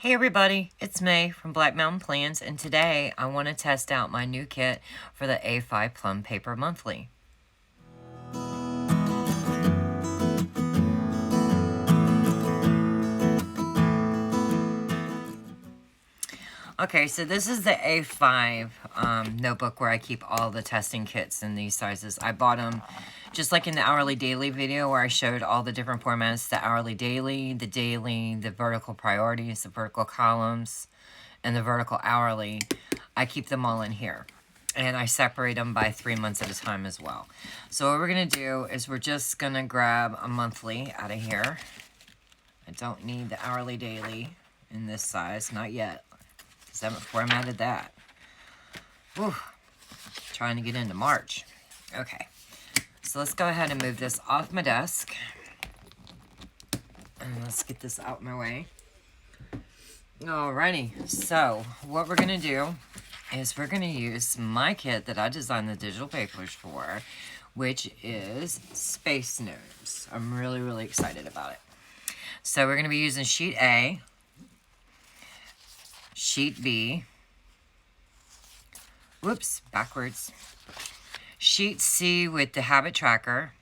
Hey everybody, it's May from Black Mountain Plans, and today I want to test out my new kit for the A5 Plum Paper Monthly. Okay, so this is the A5 notebook where I keep all the testing kits in these sizes. I bought them just like in the hourly daily video where I showed all the different formats, the hourly daily, the vertical priorities, the vertical columns, and the vertical hourly. I keep them all in here. And I separate them by 3 months at a time as well. So what we're going to do is we're just going to grab a monthly out of here. I don't need the hourly daily in this size, not yet. Because I haven't formatted that. Whew. Trying to get into March. Okay. So let's go ahead and move this off my desk. And let's get this out my way. Alrighty. So what we're going to do is we're going to use my kit that I designed the digital papers for, which is Space Gnomes. I'm really, really excited about it. So we're going to be using sheet A, sheet B, whoops, backwards, sheet C with the habit tracker,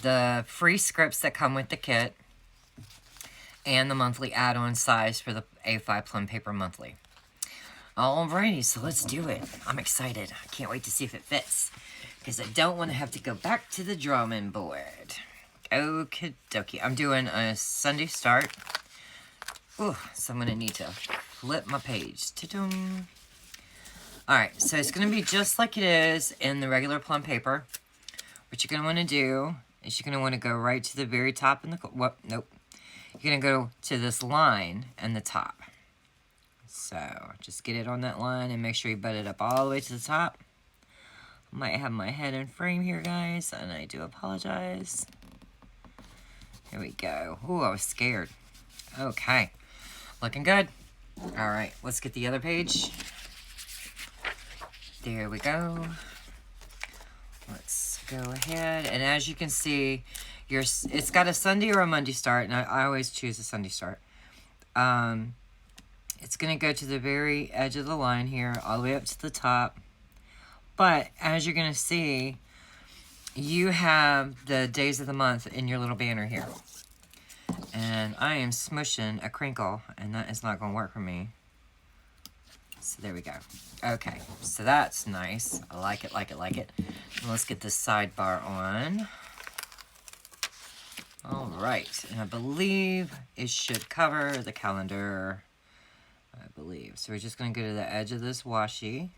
the free scripts that come with the kit, and the monthly add-on size for the A5 Plum Paper Monthly. Alrighty, so let's do it. I'm excited. I can't wait to see if it fits, because I don't want to have to go back to the drawing board. Okie dokie. I'm doing a Sunday start. Ooh, so I'm going to need to flip my page. Ta-dum. Alright, so it's going to be just like it is in the regular plum paper. What you're going to want to do is you're going to want to go right to the very top in the... Nope. You're going to go to this line and the top. So, just get it on that line and make sure you butt it up all the way to the top. I might have my head in frame here, guys, and I do apologize. Here we go. Ooh, I was scared. Okay. Looking good. Alright, let's get the other page. There we go. Let's go ahead. And as you can see, it's got a Sunday or a Monday start, and I always choose a Sunday start. It's going to go to the very edge of the line here, all the way up to the top. But as you're going to see, you have the days of the month in your little banner here. And I am smushing a crinkle, and that is not going to work for me. So there we go. Okay, so that's nice. I like it, like it, like it. And let's get this sidebar on. All right, and I believe it should cover the calendar. I believe. So we're just going to go to the edge of this washi.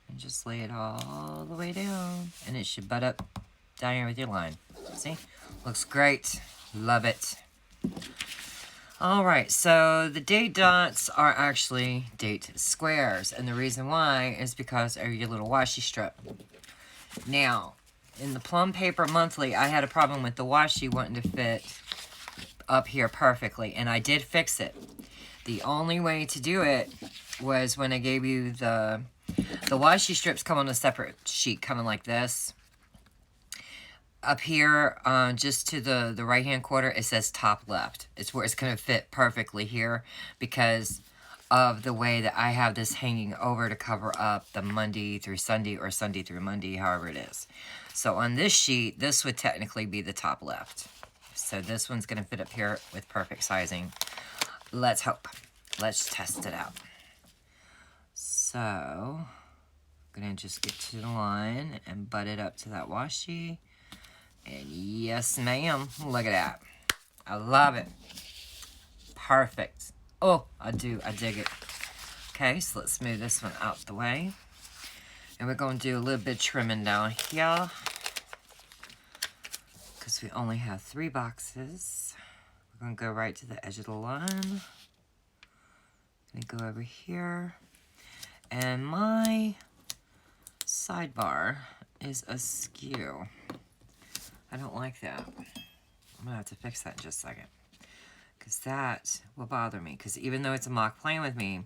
And just lay it all the way down. And it should butt up down here with your line. See? Looks great. Love it. Alright, so the date dots are actually date squares. And the reason why is because of your little washi strip. Now, in the Plum Paper Monthly, I had a problem with the washi wanting to fit up here perfectly, and I did fix it. The only way to do it was when I gave you the washi strips come on a separate sheet, kind of like this. Up here, just to the right-hand quarter, it says top left. It's where it's going to fit perfectly here because of the way that I have this hanging over to cover up the Monday through Sunday or Sunday through Monday, however it is. So on this sheet, this would technically be the top left. So this one's going to fit up here with perfect sizing. Let's hope. Let's test it out. So, I'm going to just get to the line and butt it up to that washi. And yes, ma'am. Look at that. I love it. Perfect. Oh, I dig it. Okay, so let's move this one out the way. And we're going to do a little bit of trimming down here. Because we only have 3 boxes. We're going to go right to the edge of the line. Going to go over here. And my sidebar is askew. I don't like that. I'm going to have to fix that in just a second. Because that will bother me. Because even though it's a mock playing with me,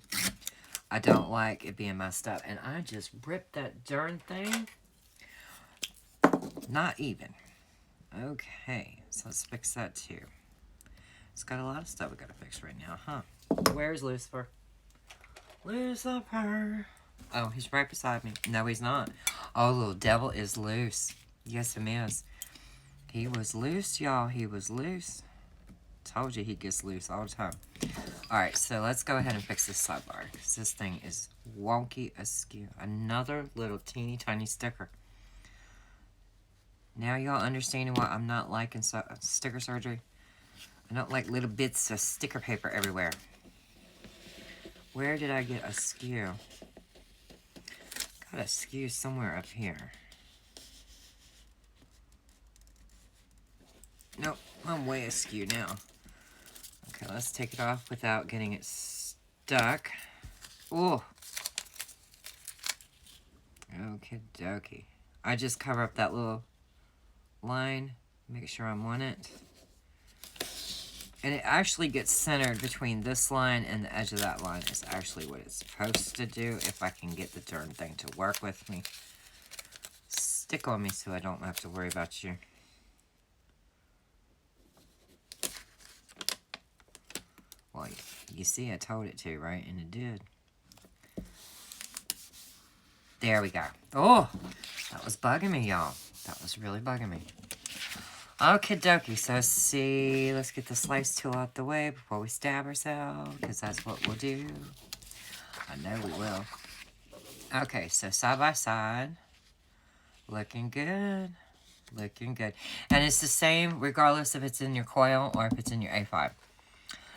I don't like it being messed up. And I just ripped that darn thing. Not even. Okay, so let's fix that too. It's got a lot of stuff we gotta fix right now, huh? Where's Lucifer? Lucifer. Oh, he's right beside me. No, he's not. Oh, little devil is loose. Yes, he is. He was loose, y'all. He was loose. Told you he gets loose all the time. Alright, so let's go ahead and fix this sidebar, because this thing is wonky askew. Another little teeny tiny sticker. Now y'all understanding why I'm not liking sticker surgery? I don't like little bits of sticker paper everywhere. Where did I get askew? Got askew somewhere up here. Nope, I'm way askew now. Okay, let's take it off without getting it stuck. Oh. Okie dokie. I just cover up that little line, make sure I'm on it. And it actually gets centered between this line and the edge of that line. Is actually what it's supposed to do, if I can get the darn thing to work with me. Stick on me so I don't have to worry about you. Well, you see I told it to, right? And it did. There we go. Oh, that was bugging me, y'all. That was really bugging me. Okie dokie, so see, let's get the slice tool out the way before we stab ourselves, because that's what we'll do. I know we will. Okay, so side by side. Looking good. Looking good. And it's the same regardless if it's in your coil or if it's in your A5.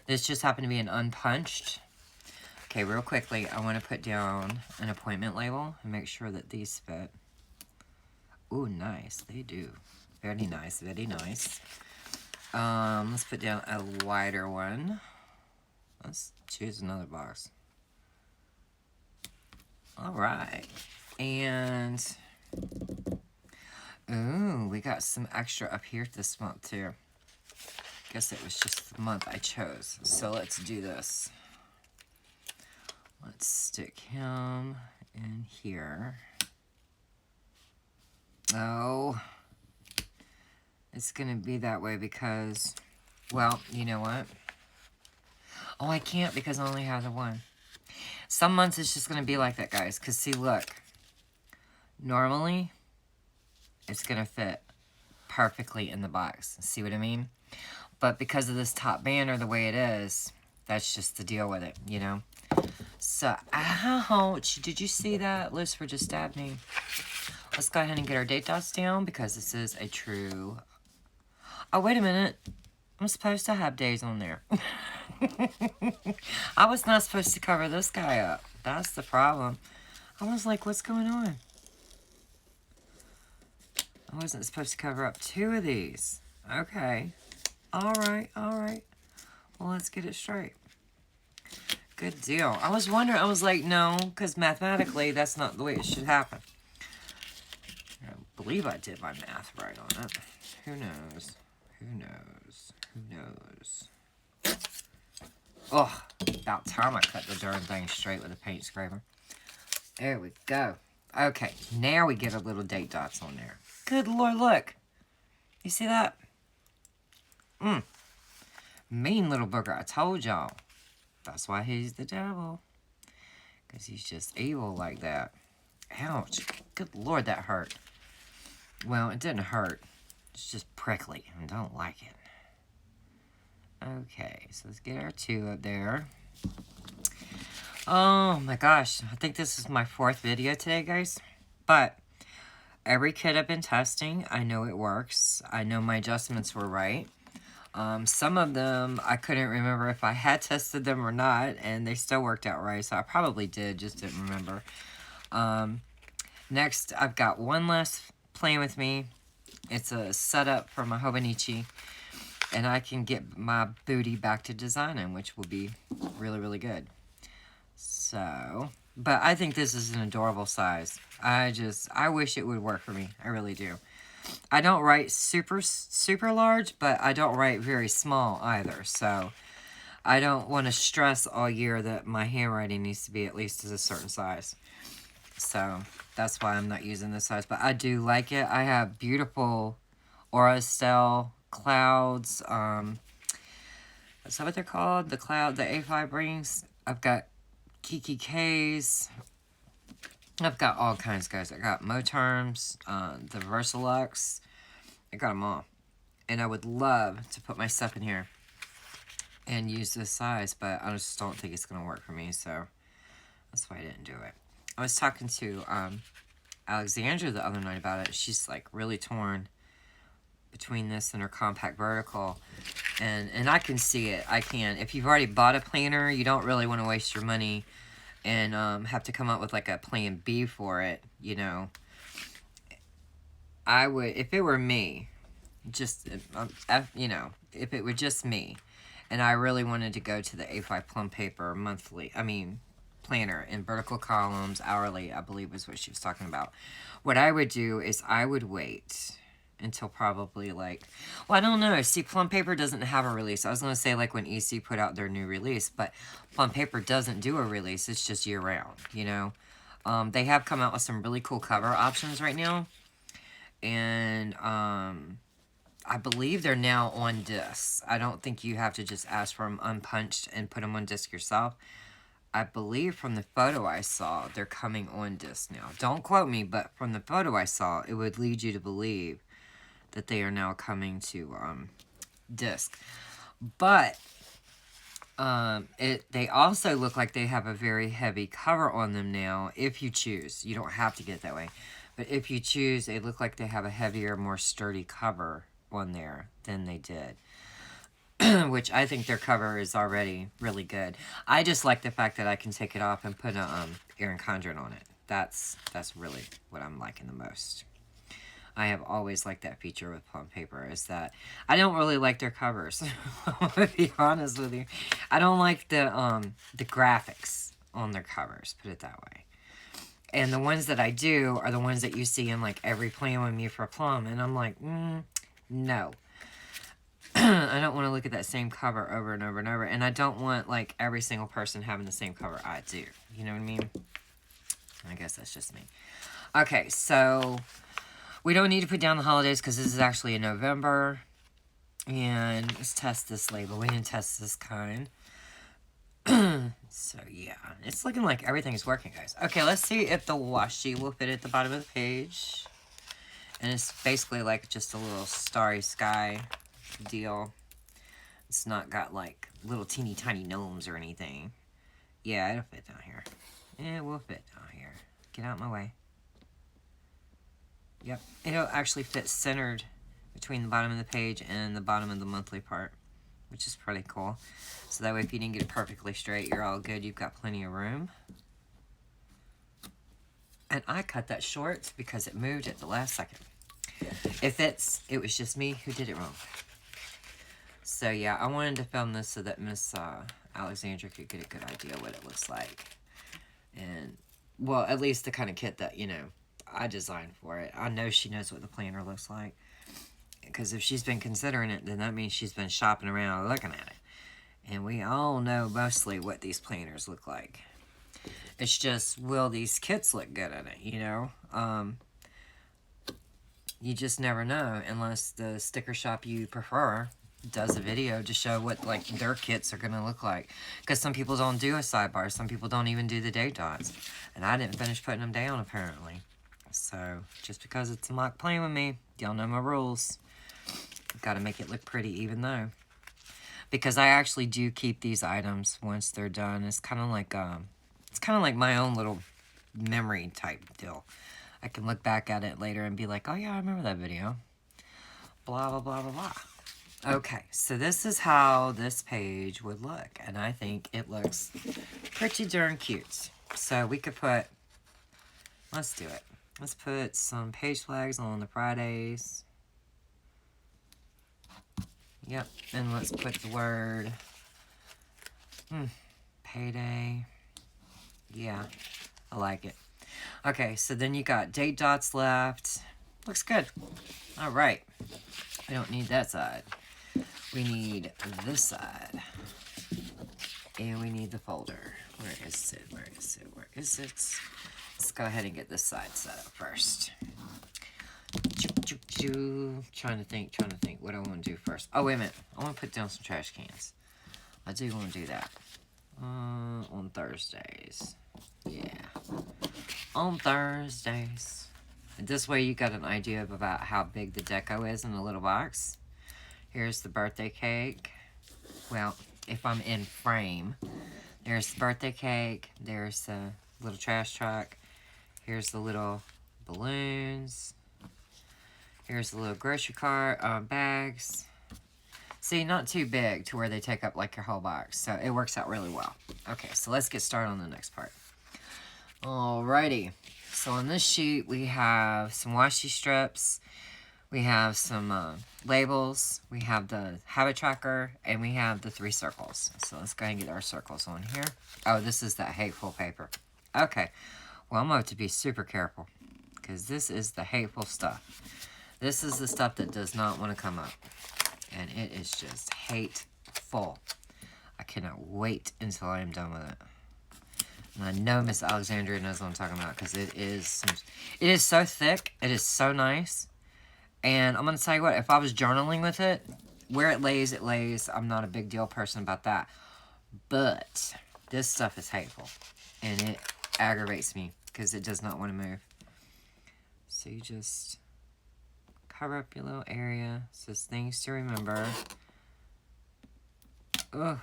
This just happened to be an unpunched. Okay, real quickly, I want to put down an appointment label and make sure that these fit. Ooh, nice. They do. Very nice, very nice. Let's put down a wider one. Let's choose another box. All right. And, ooh, we got some extra up here this month, too. Guess it was just the month I chose. So let's do this. Let's stick him in here. Oh, it's going to be that way because, well, you know what? Oh, I can't because I only have the one. Some months it's just going to be like that, guys. Because, see, look. Normally, it's going to fit perfectly in the box. See what I mean? But because of this top banner the way it is, that's just the deal with it, you know? So, ouch. Did you see that? Lucifer just stabbed me. Let's go ahead and get our date dots down because this is a true... Oh, wait a minute. I'm supposed to have days on there. I was not supposed to cover this guy up. That's the problem. I was like, what's going on? I wasn't supposed to cover up two of these. Okay. All right, all right. Well, let's get it straight. Good deal. I was wondering, I was like, no, because mathematically, that's not the way it should happen. I believe I did my math right on it. Who knows? Who knows? Who knows? Oh, about time I cut the darn thing straight with a paint scraper. There we go. Okay, now we get a little date dots on there. Good Lord, look. You see that? Mean little booger. I told y'all. That's why he's the devil. Because he's just evil like that. Ouch. Good Lord, that hurt. Well, it didn't hurt. It's just prickly. I don't like it. Okay, so let's get our two up there. Oh my gosh. I think this is my 4th video today, guys. But every kit I've been testing, I know it works. I know my adjustments were right. Some of them, I couldn't remember if I had tested them or not, and they still worked out right, so I probably did, just didn't remember. Next, I've got one last Playing With Me. It's a setup for my Hobonichi, and I can get my booty back to designing, which will be really, really good. So, but I think this is an adorable size. I wish it would work for me. I really do. I don't write super, super large, but I don't write very small either. So, I don't want to stress all year that my handwriting needs to be at least a certain size. So, that's why I'm not using this size. But I do like it. I have beautiful Aurostel clouds. Is that what they're called? The A5 rings. I've got Kiki K's. I've got all kinds, guys. I got Moterms, the Versalux. I got them all. And I would love to put my stuff in here and use this size, but I just don't think it's going to work for me, so that's why I didn't do it. I was talking to Alexandra the other night about it. She's like really torn between this and her compact vertical, and I can see it. I can. If you've already bought a planner, you don't really want to waste your money and have to come up with like a plan B for it, you know. I would, if it were me, just, you know, if it were just me, and I really wanted to go to the A5 Plum Paper Monthly, planner in vertical columns, hourly, I believe was what she was talking about. What I would do is I would wait until probably like, well, I don't know. See, Plum Paper doesn't have a release. I was going to say like when EC put out their new release, but Plum Paper doesn't do a release. It's just year round, you know. They have come out with some really cool cover options right now. And I believe they're now on discs. I don't think you have to just ask for them unpunched and put them on disc yourself. I believe from the photo I saw, they're coming on disc now. Don't quote me, but from the photo I saw, it would lead you to believe that they are now coming to disc. But they also look like they have a very heavy cover on them now, if you choose. You don't have to get it that way. But if you choose, they look like they have a heavier, more sturdy cover on there than they did. Which I think their cover is already really good. I just like the fact that I can take it off and put a Erin Condren on it. That's really what I'm liking the most. I have always liked that feature with Plum Paper, is that I don't really like their covers. To be honest with you, I don't like the graphics on their covers. Put it that way. And the ones that I do are the ones that you see in like every Plan With Me for Plum, and I'm like, no. I don't want to look at that same cover over and over and over. And I don't want, like, every single person having the same cover I do. You know what I mean? I guess that's just me. Okay, so we don't need to put down the holidays because this is actually in November. And let's test this label. We didn't test this kind. So, yeah. It's looking like everything's working, guys. Okay, let's see if the washi will fit at the bottom of the page. And it's basically like just a little starry sky deal. It's not got like little teeny tiny gnomes or anything. Yeah, it'll fit down here. It will fit down here. Get out of my way. Yep, it'll actually fit centered between the bottom of the page and the bottom of the monthly part, which is pretty cool. So that way if you didn't get it perfectly straight, you're all good. You've got plenty of room. And I cut that short because it moved at the last second. It was just me who did it wrong. So yeah, I wanted to film this so that Miss Alexandra could get a good idea what it looks like. And, well, at least the kind of kit that, you know, I designed for it. I know she knows what the planner looks like. Because if she's been considering it, then that means she's been shopping around looking at it. And we all know mostly what these planners look like. It's just, will these kits look good in it, you know? You just never know unless the sticker shop you prefer does a video to show what like their kits are going to look like. Because some people don't do a sidebar. Some people don't even do the date dots. And I didn't finish putting them down apparently. So just because it's a mock Plan With Me, y'all know my rules. Got to make it look pretty even though. Because I actually do keep these items once they're done. It's kind of like my own little memory type deal. I can look back at it later and be like, oh yeah, I remember that video. Blah, blah, blah, blah, blah. Okay, so this is how this page would look. And I think it looks pretty darn cute. So we could put, let's do it. Let's put some page flags on the Fridays. Yep, and let's put the word payday. Yeah, I like it. Okay, so then you got date dots left. Looks good. All right. We don't need that side. We need this side. And we need the folder. Where is it? Where is it? Where is it? Let's go ahead and get this side set up first. Trying to think what I want to do first. Oh, wait a minute. I want to put down some trash cans. I do want to do that. On Thursdays. Yeah. On Thursdays. And this way you got an idea of about how big the deco is in a little box. Here's the birthday cake. Well, if I'm in frame. There's the birthday cake. There's the little trash truck. Here's the little balloons. Here's the little grocery cart, bags. See, not too big to where they take up like your whole box. So it works out really well. Okay, so let's get started on the next part. Alrighty. So on this sheet, we have some washi strips. We have some labels. We have the habit tracker. And we have the 3 circles. So let's go ahead and get our circles on here. Oh, this is that hateful paper. Okay. Well, I'm going to have to be super careful. Because this is the hateful stuff. This is the stuff that does not want to come up. And it is just hateful. I cannot wait until I am done with it. And I know Miss Alexandria knows what I'm talking about. Because it is so thick. It is so nice. And I'm going to tell you what. If I was journaling with it, where it lays, it lays. I'm not a big deal person about that. But this stuff is hateful. And it aggravates me. Because it does not want to move. So you just cover up your little area. It says things to remember. Ugh.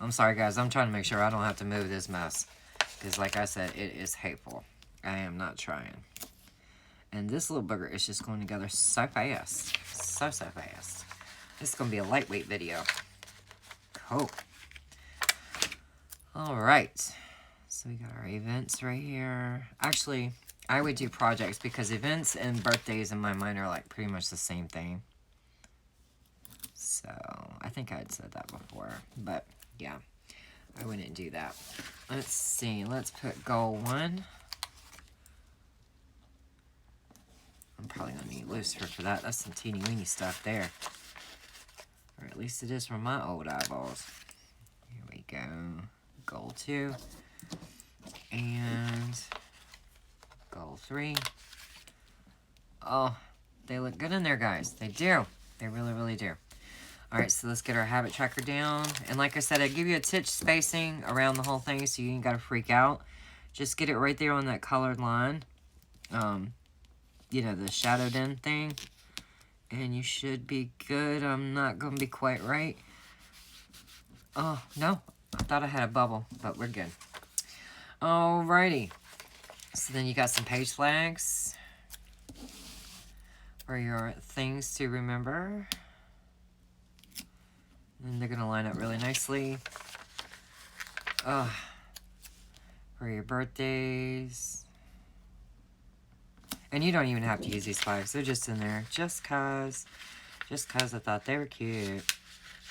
I'm sorry, guys. I'm trying to make sure I don't have to move this mess. Because, like I said, it is hateful. I am not trying. And this little booger is just going together so fast. So fast. This is going to be a lightweight video. Cool. Alright. So we got our events right here. Actually, I would do projects because events and birthdays in my mind are like pretty much the same thing. So, I think I had said that before. But, yeah. I wouldn't do that. Let's see. Let's put goal 1. I'm probably going to need Lucifer for that. That's some teeny weeny stuff there. Or at least it is from my old eyeballs. Here we go. Goal 2. And goal 3. Oh, they look good in there, guys. They do. They really, really do. Alright, so let's get our habit tracker down. And like I said, I give you a titch spacing around the whole thing so you ain't got to freak out. Just get it right there on that colored line. You know, the shadowed in thing. And you should be good. I'm not going to be quite right. Oh, no. I thought I had a bubble, but we're good. Alrighty. So then you got some page flags for your things to remember. And they're going to line up really nicely. For your birthdays. And you don't even have to use these flags. They're just in there. Just cause I thought they were cute.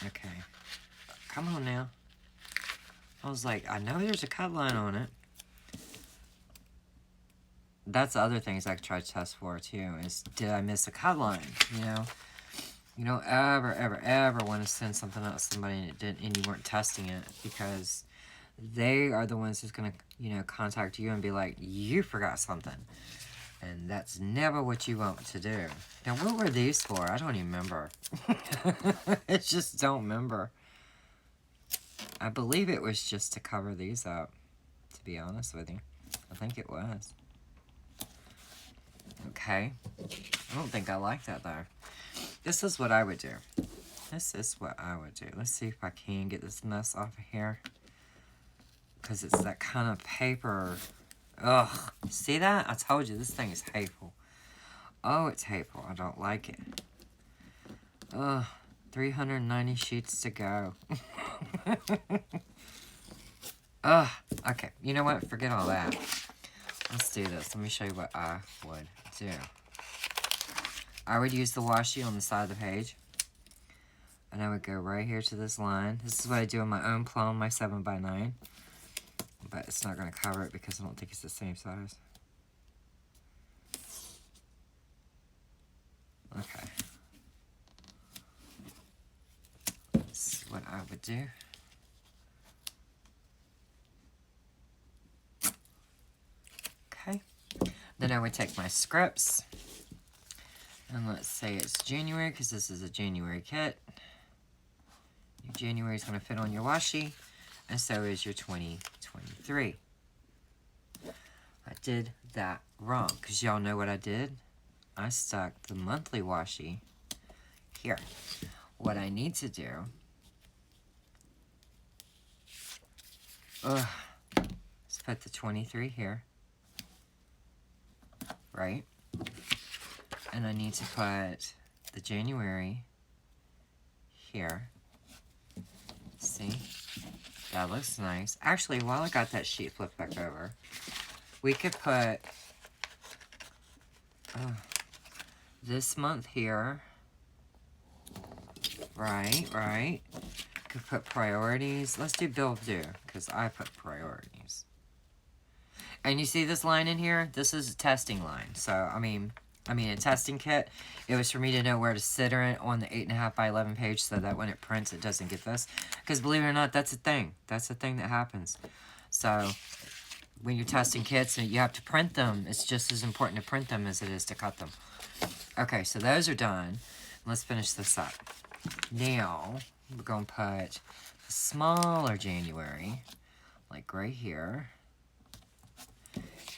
Okay. Come on now. I was like, I know there's a cut line on it. That's the other things I could try to test for, too, is did I miss a cut line, you know? You don't ever want to send something out to somebody and it didn't, and you weren't testing it, because they are the ones who's going to, you know, contact you and be like, you forgot something. And that's never what you want to do. Now, what were these for? I don't even remember. I just don't remember. I believe it was just to cover these up, to be honest with you. I think it was. Okay. I don't think I like that, though. This is what I would do. This is what I would do. Let's see if I can get this mess off of here. Because it's that kind of paper. Ugh. See that? I told you, this thing is hateful. Oh, it's hateful. I don't like it. Ugh. 390 sheets to go. Ugh. Okay. You know what? Forget all that. Let's do this. Let me show you what I would do. I would use the washi on the side of the page. And I would go right here to this line. This is what I do on my own plum, my 7x9. But it's not going to cover it because I don't think it's the same size. Okay. This is what I would do. Okay. Then I would take my scripts, and let's say it's January, because this is a January kit. Your January is going to fit on your washi, and so is your 2023. I did that wrong, because y'all know what I did? I stuck the monthly washi here. What I need to do, is put the 23 here, right? And I need to put the January here. See? That looks nice. Actually, while I got that sheet flipped back over, we could put this month here. Right. Could put priorities. Let's do bill of due, because I put priorities. And you see this line in here? This is a testing line. So, I mean a testing kit. It was for me to know where to sit it on the 8.5 by 11 page so that when it prints, it doesn't get this. Because believe it or not, that's a thing. That's a thing that happens. So, when you're testing kits and you have to print them, it's just as important to print them as it is to cut them. Okay, so those are done. Let's finish this up. Now, we're going to put a smaller January, like right here.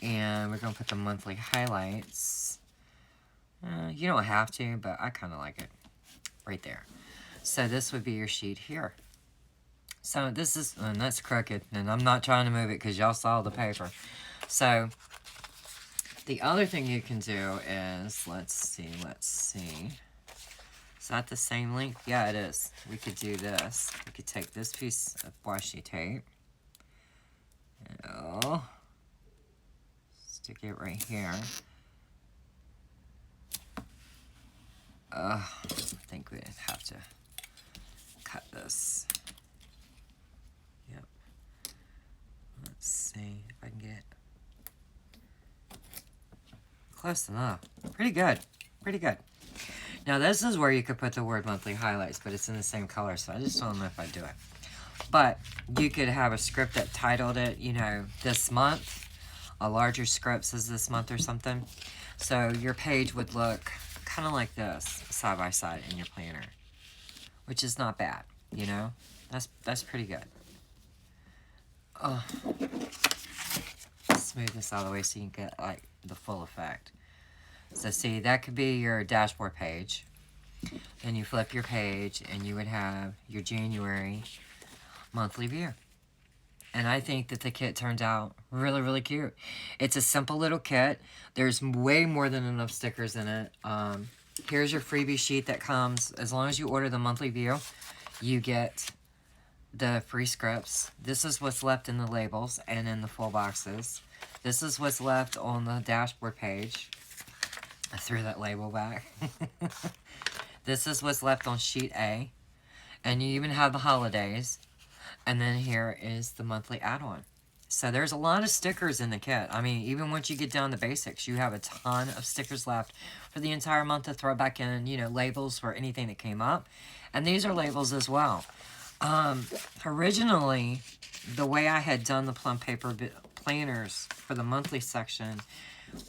And we're going to put the monthly highlights. You don't have to, but I kind of like it. Right there. So this would be your sheet here. So this is, and that's crooked, and I'm not trying to move it because y'all saw the paper. So the other thing you can do is, let's see. Is that the same length? Yeah, it is. We could do this. We could take this piece of washi tape. Stick it right here. I think we'd have to cut this. Yep. Let's see if I can get close enough. Pretty good. Now this is where you could put the word monthly highlights, but it's in the same color, so I just don't know if I'd do it. But you could have a script that titled it, this month. A larger script says this month or something. So your page would look kind of like this, side by side in your planner, which is not bad, That's pretty good. Smooth this all the way so you can get like the full effect. So see, that could be your dashboard page. Then you flip your page and you would have your January monthly view. And I think that the kit turned out really, really cute. It's a simple little kit. There's way more than enough stickers in it. Here's your freebie sheet that comes. As long as you order the monthly view, you get the free scripts. This is what's left in the labels and in the full boxes. This is what's left on the dashboard page. I threw that label back. This is what's left on sheet A. And you even have the holidays. And then here is the monthly add-on. So there's a lot of stickers in the kit. I mean, even once you get down to basics, you have a ton of stickers left for the entire month to throw back in, labels for anything that came up. And these are labels as well. Originally, the way I had done the plum paper planners for the monthly section,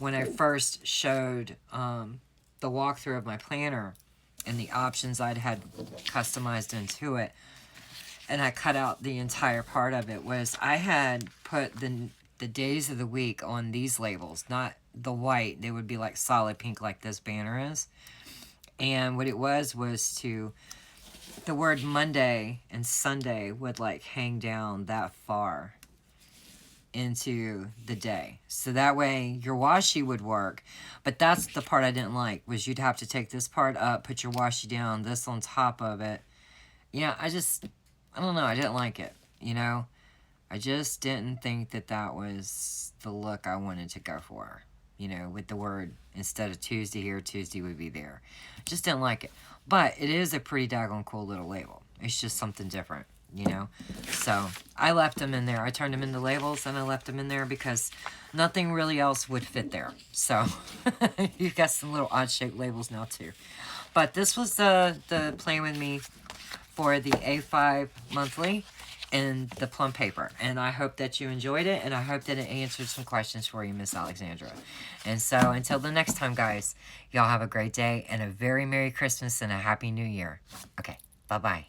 when I first showed the walkthrough of my planner and the options I'd had customized into it, and I cut out the entire part of it, was I had put the days of the week on these labels, not the white. They would be like solid pink like this banner is. And what it was to, the word Monday and Sunday would like hang down that far into the day. So that way your washi would work. But that's the part I didn't like, was you'd have to take this part up, put your washi down, this on top of it. I don't know, I didn't like it, I just didn't think that was the look I wanted to go for, with the word, instead of Tuesday here, Tuesday would be there. Just didn't like it. But it is a pretty daggone cool little label. It's just something different, So I left them in there. I turned them into labels and I left them in there because nothing really else would fit there. So you've got some little odd shaped labels now too. But this was the plan with me for the A5 monthly, in the plum paper. And I hope that you enjoyed it, and I hope that it answered some questions for you, Miss Alexandra. And so until the next time, guys, y'all have a great day and a very Merry Christmas and a Happy New Year. Okay, bye-bye.